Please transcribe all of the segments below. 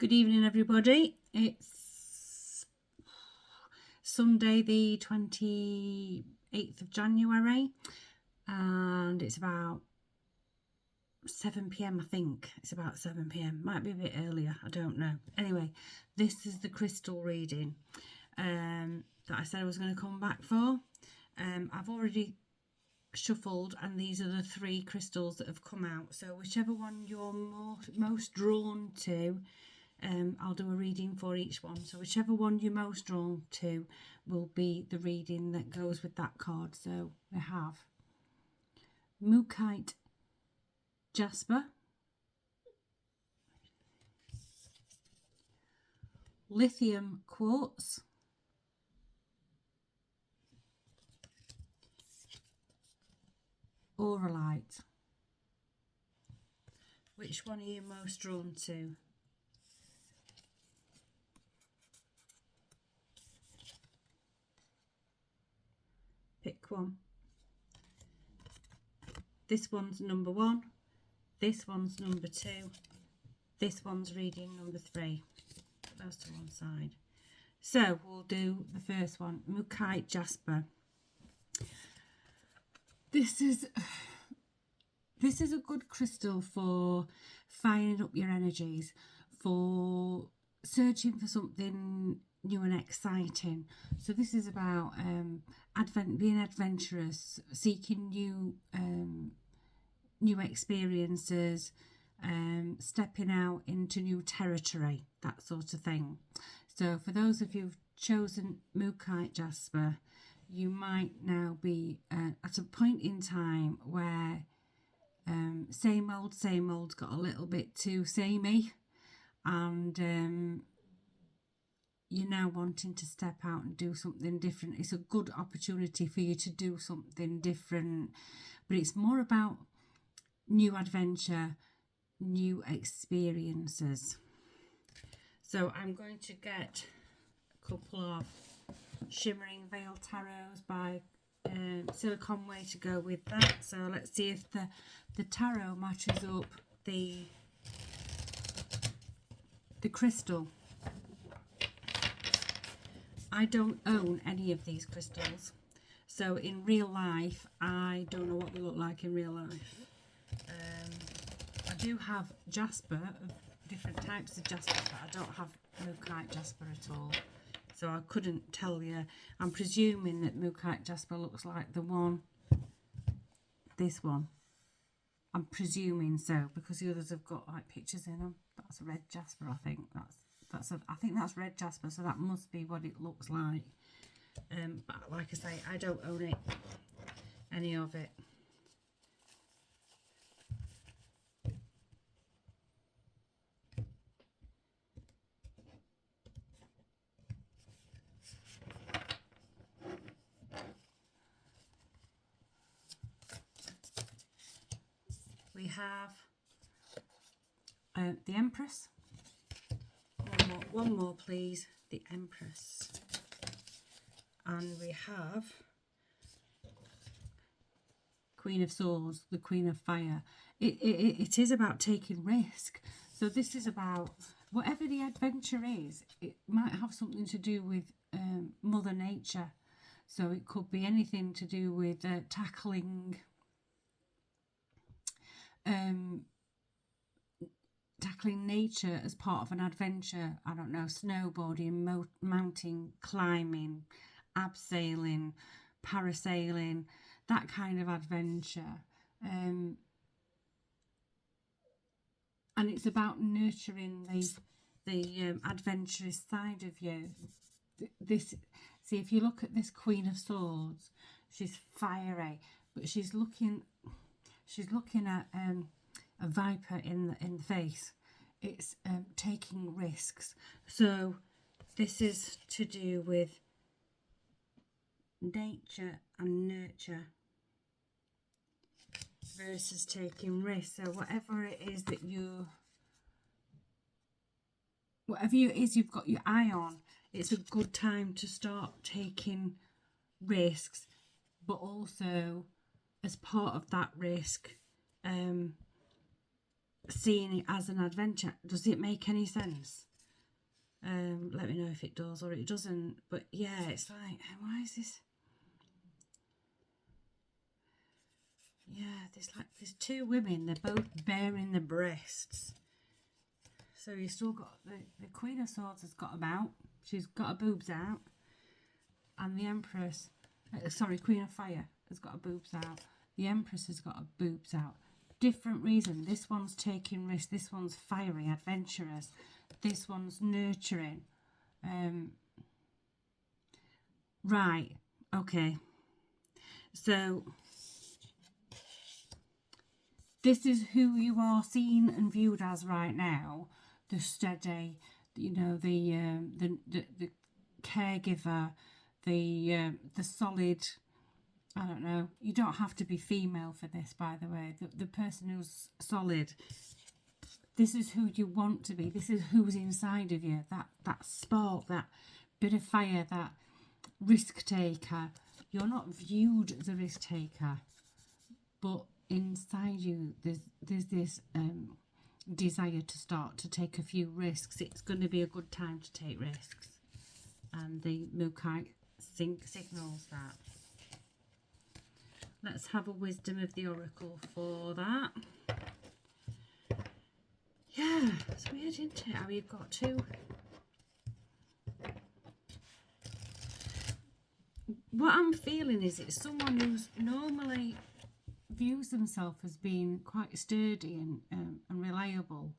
Good evening, everybody. It's Sunday, the 28th of January, and it's about 7 p.m. I think. It's about 7 p.m. Might be a bit earlier, I don't know. Anyway, this is the crystal reading that I said I was going to come back for. I've already shuffled, and these are the three crystals that have come out. So whichever one you're most drawn to, I'll do a reading for each one. So whichever one you're most drawn to will be the reading that goes with that card. So we have Mookaite Jasper, Lithium Quartz, Auralite. Which one are you most drawn to? Pick one. This one's number 1. This one's number 2. This one's reading number 3. Put those to one side. So we'll do the first one, Mookaite Jasper. This is a good crystal for firing up your energies, for searching for something new and exciting. So this is about being adventurous, seeking new experiences, stepping out into new territory, that sort of thing. So for those of you who've chosen Mookaite Jasper, you might now be at a point in time where same old's got a little bit too samey, and you're now wanting to step out and do something different. It's a good opportunity for you to do something different, but it's more about new adventure, new experiences. So I'm going to get a couple of Shimmering Veil Tarots by Silicon Way to go with that. So let's see if the tarot matches up the crystal. I don't own any of these crystals, so in real life I don't know what they look like in real life. I do have jasper, of different types of jasper, but I don't have Mookaite Jasper at all, so I couldn't tell you. I'm presuming that Mookaite Jasper looks like the one, this one. I'm presuming so, because the others have got like pictures in them. That's a red jasper, I think. I think that's red jasper, so that must be what it looks like. But like I say, I don't own it, any of it. We have the Empress. One more, please. The Empress. And we have Queen of Swords, the Queen of Fire. It is about taking risk. So this is about whatever the adventure is. It might have something to do with Mother Nature. So it could be anything to do with tackling nature as part of an adventure. I don't know, snowboarding, mountain climbing, abseiling, parasailing, that kind of adventure. And it's about nurturing the adventurous side of you. See, if you look at this Queen of Swords, she's fiery, but she's looking at a viper in the face. It's taking risks. So this is to do with nature and nurture versus taking risks. So whatever it is that you've got your eye on, it's a good time to start taking risks, but also as part of that risk, seeing it as an adventure. Does it make any sense? Let me know if it does or it doesn't. But yeah, it's like, why is this? Yeah, there's two women. They're both bearing the breasts. So you still got the Queen of Swords has got them out. She's got her boobs out, and the Empress, Queen of Fire has got her boobs out. The Empress has got her boobs out. Different reason. This one's taking risks. This one's fiery, adventurous. This one's nurturing. Right. Okay. So this is who you are seen and viewed as right now. The steady, you know, the caregiver, the solid. I don't know. You don't have to be female for this, by the way. The person who's solid. This is who you want to be. This is who's inside of you. That spark, that bit of fire, that risk taker. You're not viewed as a risk taker, but inside you, there's this desire to start to take a few risks. It's going to be a good time to take risks, and the Mookaite signals that. Let's have a wisdom of the oracle for that. Yeah, it's weird, isn't it? How you've got two. What I'm feeling is it's someone who's normally views themselves as being quite sturdy and reliable,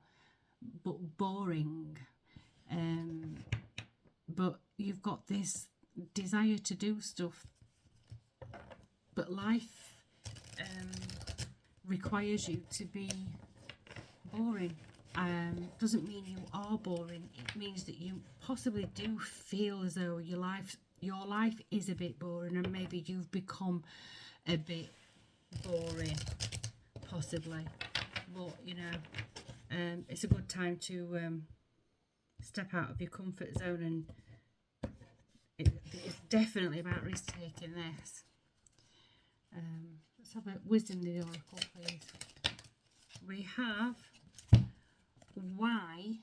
but boring. But you've got this desire to do stuff, but life requires you to be boring. Doesn't mean you are boring. It means that you possibly do feel as though your life is a bit boring, and maybe you've become a bit boring, possibly. But you know, it's a good time to step out of your comfort zone, and it's definitely about risk taking this. Let's have a wisdom of the oracle, please. We have why,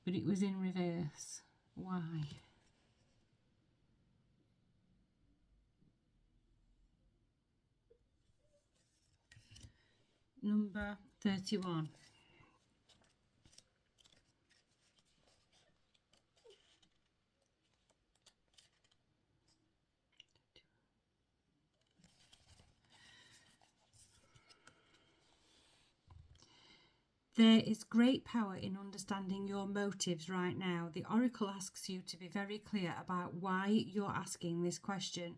but it was in reverse. Why? Number 31. There is great power in understanding your motives right now. The oracle asks you to be very clear about why you're asking this question,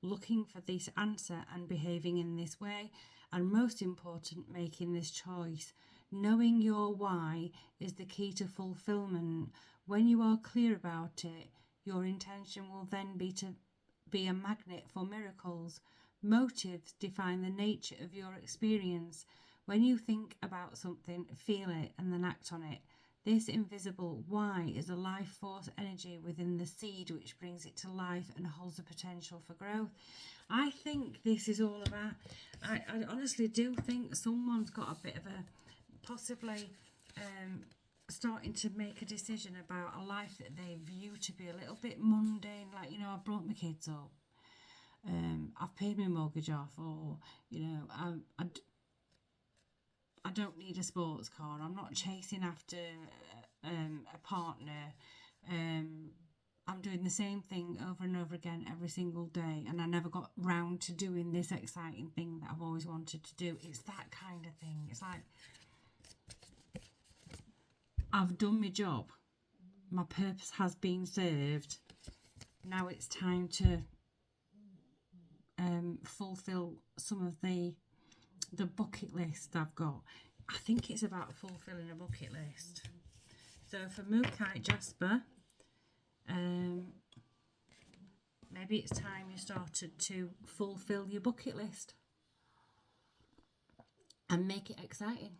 looking for this answer and behaving in this way, and most important, making this choice. Knowing your why is the key to fulfillment. When you are clear about it, your intention will then be to be a magnet for miracles. Motives define the nature of your experience. When you think about something, feel it and then act on it. This invisible why is a life force energy within the seed which brings it to life and holds the potential for growth. I think this is all about, I honestly do think someone's got a bit of a, possibly starting to make a decision about a life that they view to be a little bit mundane, like, you know, I've brought my kids up, I've paid my mortgage off, or, you know, I don't need a sports car. I'm not chasing after a partner. I'm doing the same thing over and over again every single day, and I never got round to doing this exciting thing that I've always wanted to do. It's that kind of thing. It's like, I've done my job. My purpose has been served. Now it's time to fulfill some of the bucket list I've got. I think it's about fulfilling a bucket list. So for Mookaite Jasper, maybe it's time you started to fulfill your bucket list and make it exciting,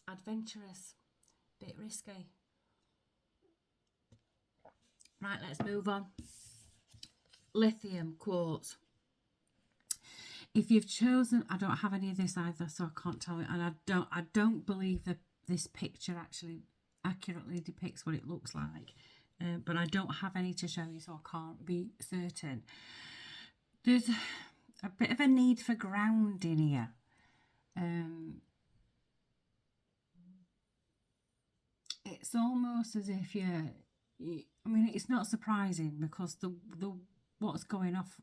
adventurous, bit risky. Right, let's move on. Lithium quartz. If you've chosen, I don't have any of this either, so I can't tell you, and I don't believe that this picture actually accurately depicts what it looks like, but I don't have any to show you, so I can't be certain. There's a bit of a need for grounding here. It's almost as if I mean, it's not surprising because the what's going off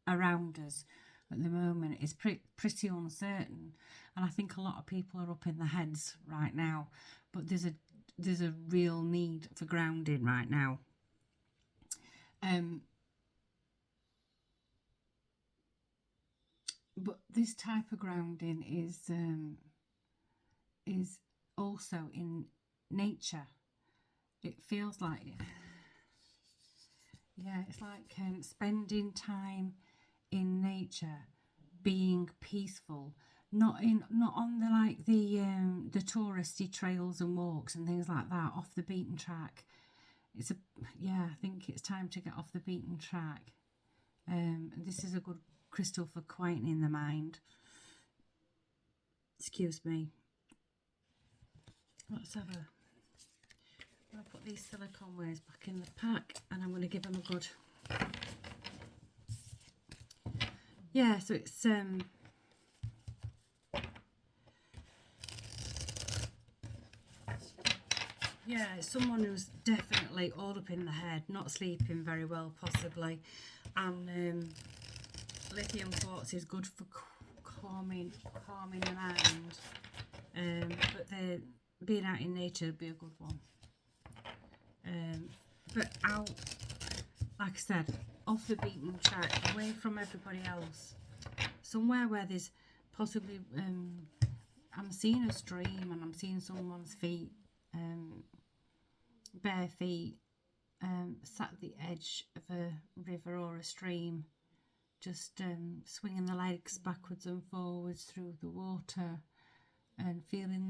around us at the moment is pretty uncertain, and I think a lot of people are up in their heads right now. But there's a real need for grounding right now. But this type of grounding is also in nature. It feels like, yeah, it's like spending time in nature, being peaceful, not on the touristy trails and walks and things like that, off the beaten track. I think it's time to get off the beaten track. This is a good crystal for quietening the mind. Excuse me. Let's have a... I'm going to put these silicone wares back in the pack, and I'm going to give them a good... Yeah, so it's... Yeah, it's someone who's definitely all up in the head, not sleeping very well possibly, and lithium quartz is good for calming the mind, but being out in nature would be a good one. But out, like I said, off the beaten track, away from everybody else, somewhere where there's possibly, I'm seeing a stream and I'm seeing someone's feet, bare feet, sat at the edge of a river or a stream, just swinging the legs backwards and forwards through the water and feeling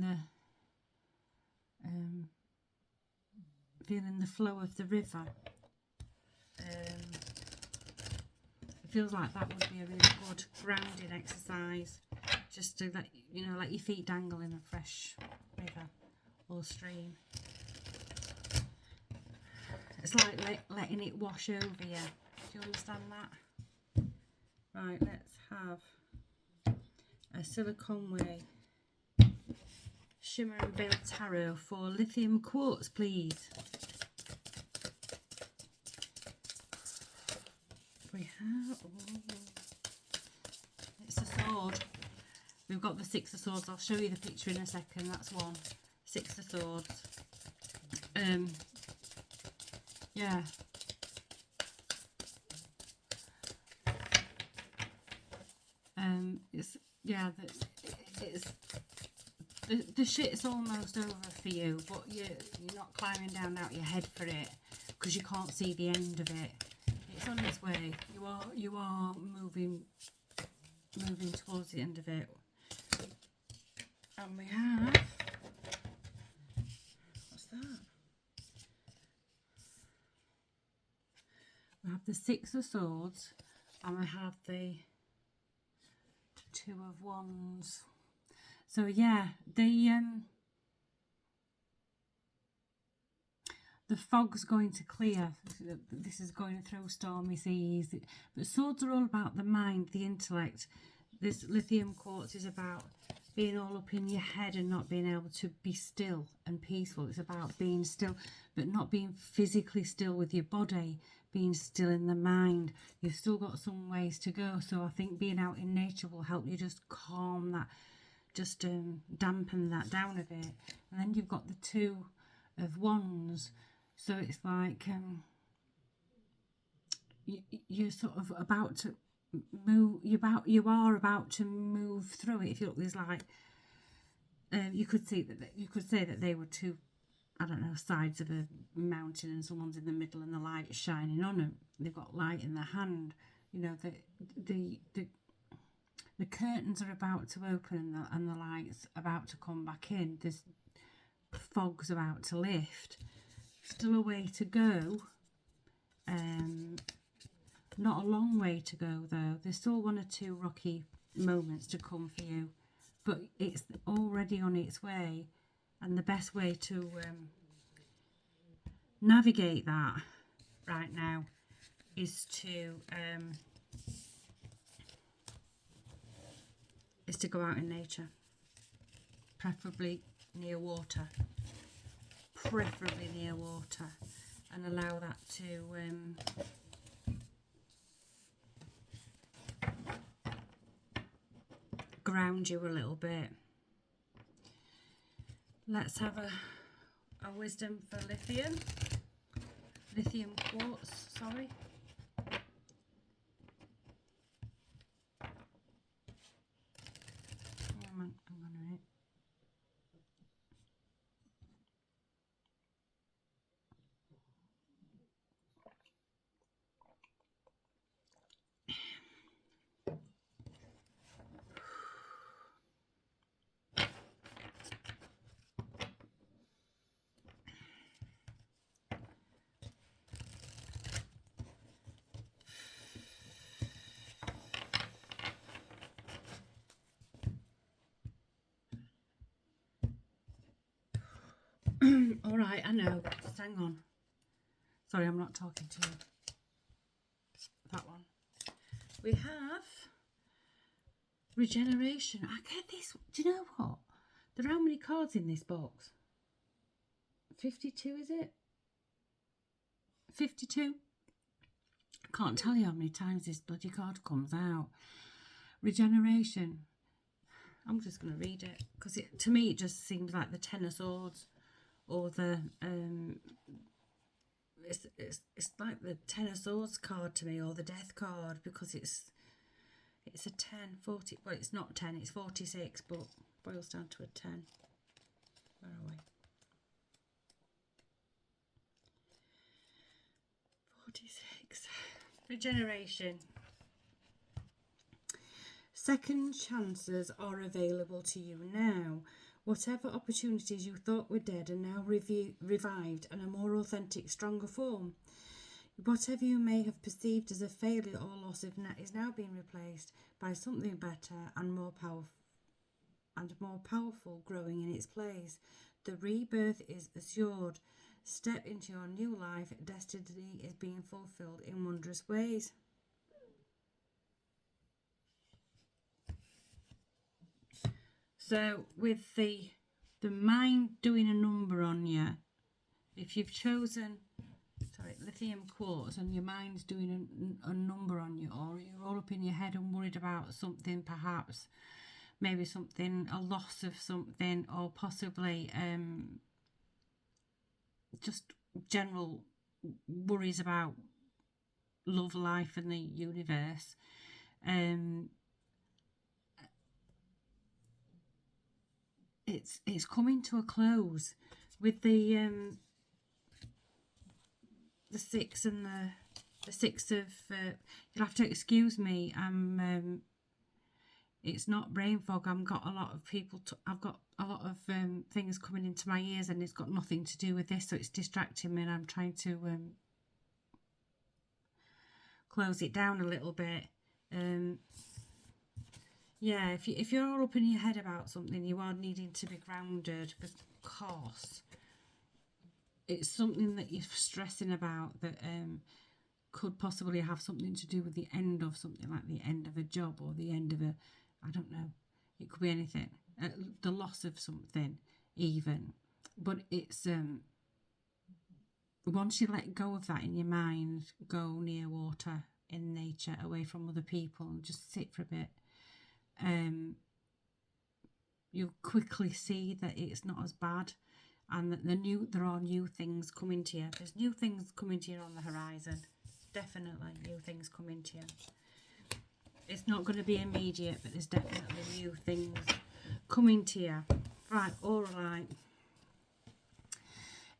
the flow of the river. It feels like that would be a really good grounding exercise, just to let your feet dangle in a fresh river or stream. It's like letting it wash over you. Do you understand that? Right, let's have a Silicone Way Shimmer and Veil Tarot for lithium quartz, please. We have... it's a sword. We've got the Six of Swords. I'll show you the picture in a second. That's one. Six of Swords. Yeah. The shit's almost over for you, but you're not climbing down out your head for it because you can't see the end of it. It's on its way. You are moving towards the end of it. And we have, what's that? We have the Six of Swords, and we have the Two of Wands. So yeah, the fog's going to clear. This is going through stormy seas. But swords are all about the mind, the intellect. This lithium quartz is about being all up in your head and not being able to be still and peaceful. It's about being still, but not being physically still with your body, being still in the mind. You've still got some ways to go. So I think being out in nature will help you just calm that, just dampen that down a bit. And then you've got the Two of Wands. So it's like you're sort of about to move. You are about to move through it. If you look, there's like you could say that they were two, I don't know, sides of a mountain, and someone's in the middle, and the light is shining on them. They've got light in their hand. You know, the curtains are about to open, and the light's about to come back in. There's fog's about to lift. Still a way to go. Not a long way to go though. There's still one or two rocky moments to come for you, but it's already on its way. And the best way to navigate that right now is to go out in nature, preferably near water, and allow that to ground you a little bit. Let's have a wisdom for lithium quartz, sorry. I'm gonna all right, I know. Just hang on. Sorry, I'm not talking to you. That one. We have regeneration. I get this. Do you know what? There are how many cards in this box? 52, is it? 52? I can't tell you how many times this bloody card comes out. Regeneration. I'm just going to read it because to me it just seems like the Ten of Swords, or the it's like the Ten of Swords card to me, or the Death card, because it's a 10, 40. Well, it's not 10, it's 46, but boils down to a 10. Where are we? 46. Regeneration. Second chances are available to you now. Whatever opportunities you thought were dead are now revived in a more authentic, stronger form. Whatever you may have perceived as a failure or loss is now being replaced by something better and more powerful growing in its place. The rebirth is assured. Step into your new life. Destiny is being fulfilled in wondrous ways. So with the mind doing a number on you, if you've chosen lithium quartz and your mind's doing a number on you, or you're all up in your head and worried about something, perhaps maybe something, a loss of something, or possibly just general worries about love, life and the universe, it's coming to a close with the 6 and the 6 of you'll have to excuse me, it's not brain fog. I've got a lot of things coming into my ears, and it's got nothing to do with this, so it's distracting me, and I'm trying to close it down a little bit. Yeah, if you're all up in your head about something, you are needing to be grounded, because it's something that you're stressing about that could possibly have something to do with the end of something, like the end of a job, or the end of I don't know, it could be anything, the loss of something even. But it's once you let go of that in your mind, go near water, in nature, away from other people, and just sit for a bit, you'll quickly see that it's not as bad, and that there are new things coming to you. There's new things coming to you on the horizon. Definitely new things coming to you. It's not going to be immediate, but there's definitely new things coming to you. Right, Auralite.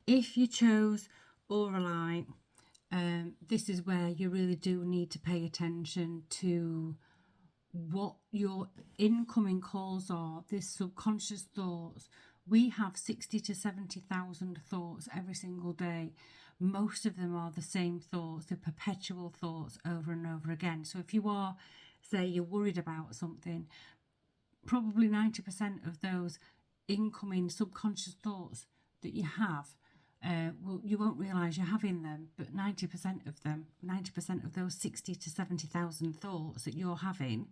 If you chose Auralite, this is where you really do need to pay attention to what your incoming calls are, this subconscious thoughts. We have 60 to 70,000 thoughts every single day. Most of them are the same thoughts, the perpetual thoughts over and over again. So if you are, say, you're worried about something, probably 90% of those incoming subconscious thoughts that you have, well, you won't realise you're having them, but 90% of them, 90% of those 60 to 70,000 thoughts that you're having,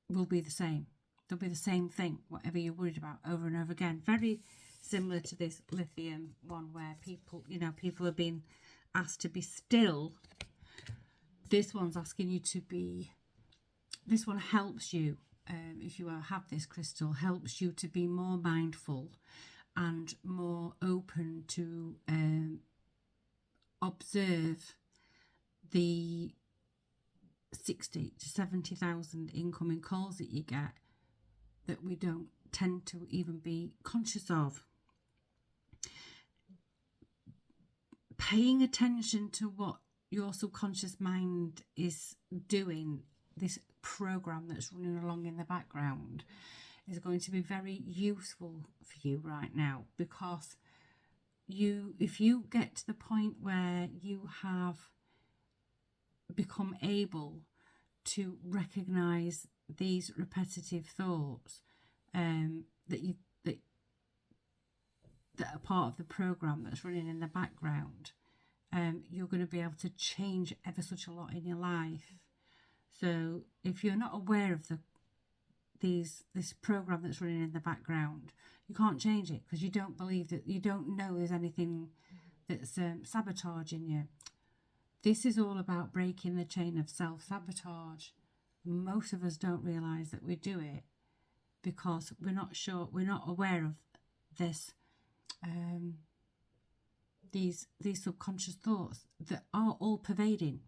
will be the same. They'll be the same thing, whatever you're worried about, over and over again. Very similar to this lithium one, where people, people are being asked to be still. This one's asking you to be. This one helps you, if you have this crystal, helps you to be more mindful and more open to observe the 60 to 70,000 incoming calls that you get that we don't tend to even be conscious of. Paying attention to what your subconscious mind is doing, this program that's running along in the background, is going to be very useful for you right now, because if you get to the point where you have become able to recognize these repetitive thoughts that are part of the program that's running in the background, you're going to be able to change ever such a lot in your life. So if you're not aware of this program that's running in the background, you can't change it, because you don't believe that, you don't know there's anything that's sabotaging you. This is all about breaking the chain of self-sabotage. Most of us don't realise that we do it because we're not aware of this, these subconscious thoughts that are all pervading.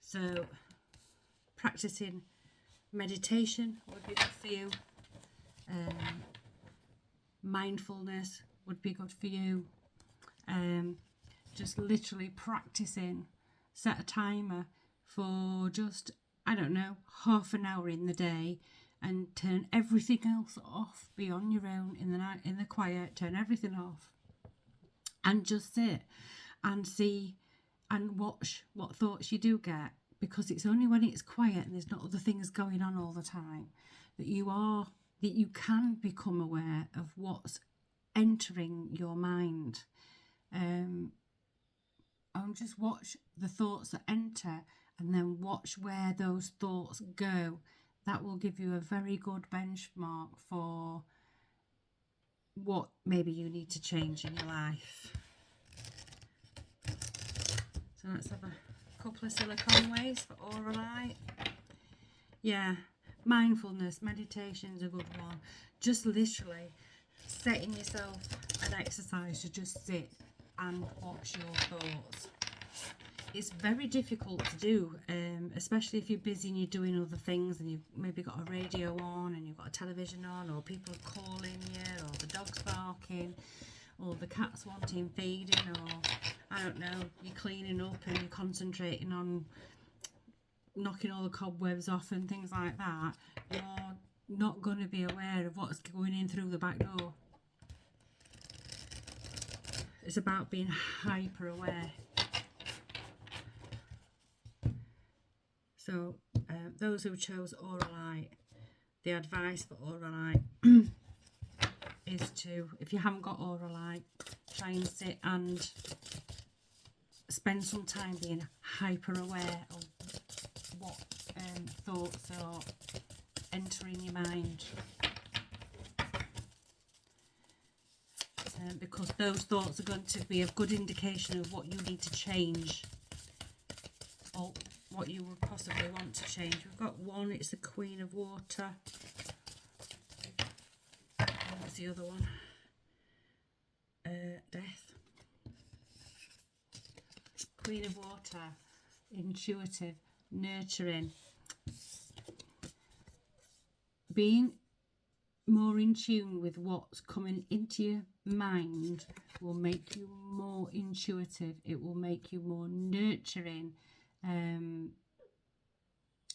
So practicing meditation would be good for you. Mindfulness would be good for you. Just literally practicing. Set a timer for just, I don't know, half an hour in the day, and turn everything else off. Be on your own in the night, in the quiet. Turn everything off, and just sit and see and watch what thoughts you do get. Because it's only when it's quiet and there's not other things going on all the time that you can become aware of what's entering your mind. And just watch the thoughts that enter, and then watch where those thoughts go. That will give you a very good benchmark for what maybe you need to change in your life. So let's have a couple of silicone waves for Auralite. Yeah, mindfulness, meditation's a good one. Just literally setting yourself an exercise to just sit and watch your thoughts. It's very difficult to do, especially if you're busy and you're doing other things, and you've maybe got a radio on and you've got a television on, or people are calling you, or the dog's barking, or the cat's wanting feeding, or I don't know, you're cleaning up and you're concentrating on knocking all the cobwebs off and things like that. You're not going to be aware of what's going in through the back door. It's about being hyper aware. So those who chose Auralite, the advice for Auralite is to, if you haven't got Auralite, try and sit and spend some time being hyper aware of what thoughts are entering your mind. Because those thoughts are going to be a good indication of what you need to change, or what you would possibly want to change. We've got one, it's the Queen of Water. What's the other one? Death. Queen of Water, intuitive, nurturing. Being more in tune with what's coming into your mind will make you more intuitive. It will make you more nurturing.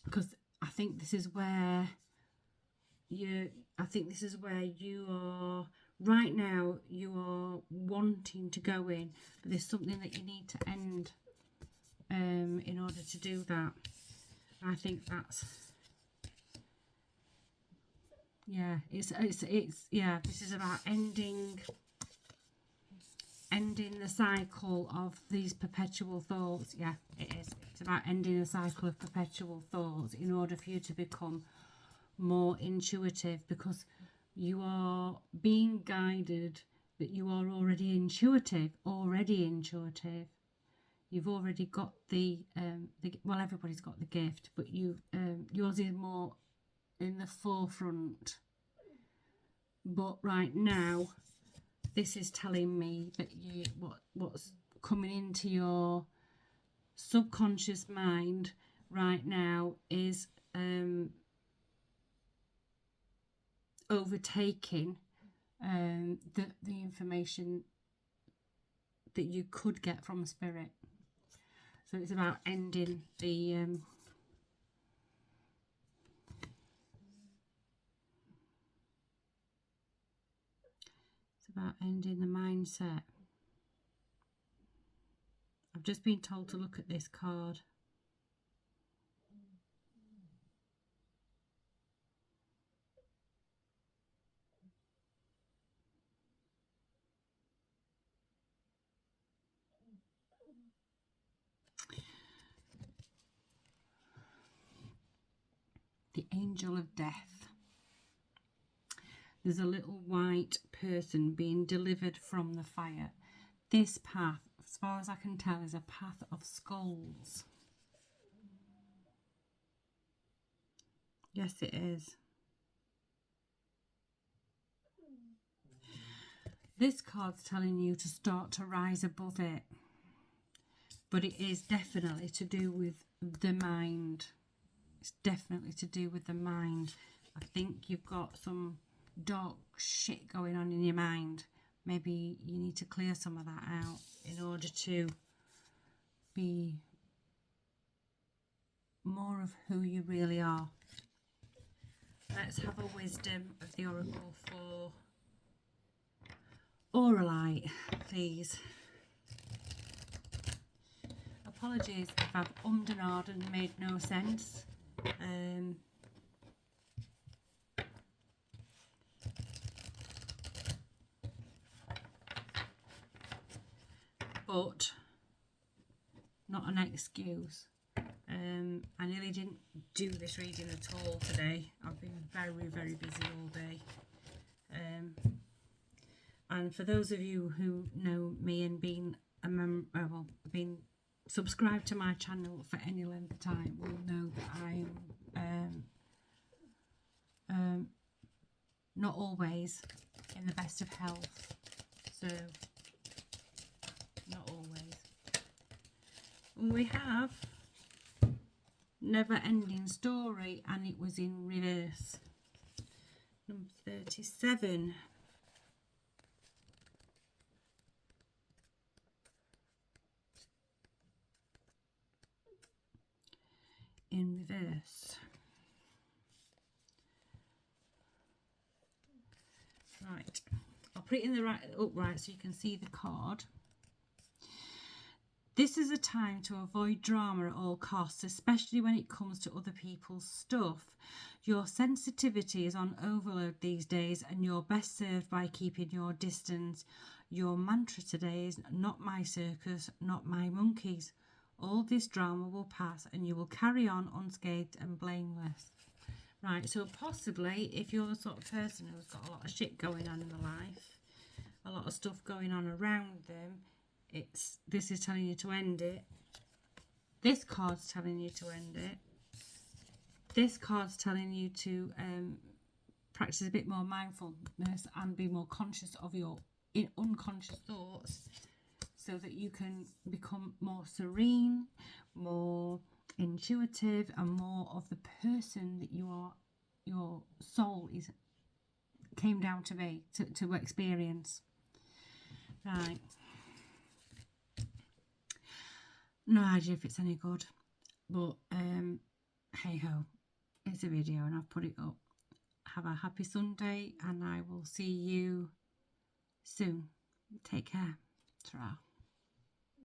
Because I think this is where you are right now. You are wanting to go in, but there's something that you need to end in order to do that. I think that's yeah, it's yeah, this is about ending the cycle of these perpetual thoughts. Yeah, it is. It's about ending a cycle of perpetual thoughts in order for you to become more intuitive, because you are being guided, that you are already intuitive. You've already got the well, everybody's got the gift, but yours is more in the forefront. But right now, this is telling me that what's coming into your subconscious mind right now is overtaking the information that you could get from spirit. So it's about ending the mindset. I've just been told to look at this card. The Angel of Death. There's a little white person being delivered from the fire. This path, as far as I can tell, is a path of skulls. Yes, it is. This card's telling you to start to rise above it. But it is definitely to do with the mind. It's definitely to do with the mind. I think you've got some dark shit going on in your mind. Maybe you need to clear some of that out in order to be more of who you really are. Let's have a wisdom of the oracle for Auralite, please. Apologies if I've ummed and ahed and made no sense. But not an excuse. I nearly didn't do this reading at all today. I've been very, very busy all day. And for those of you who know me and been been subscribed to my channel for any length of time, will know that I'm not always in the best of health. So, not always. And we have Never Ending Story, and it was in reverse. Number 37. In reverse. Right, I'll put it in the upright so you can see the card. This is a time to avoid drama at all costs, especially when it comes to other people's stuff. Your sensitivity is on overload these days, and you're best served by keeping your distance. Your mantra today is not my circus, not my monkeys. All this drama will pass and you will carry on unscathed and blameless. Right, so possibly if you're the sort of person who's got a lot of shit going on in their life, a lot of stuff going on around them, this is telling you to end it. This card's telling you to end it. This card's telling you to practice a bit more mindfulness and be more conscious of your unconscious thoughts, so that you can become more serene, more intuitive, and more of the person that you are, your soul came down to be, to experience. Right. No idea if it's any good, but hey ho, it's a video and I've put it up. Have a happy Sunday, and I will see you soon. Take care. Ta-ra.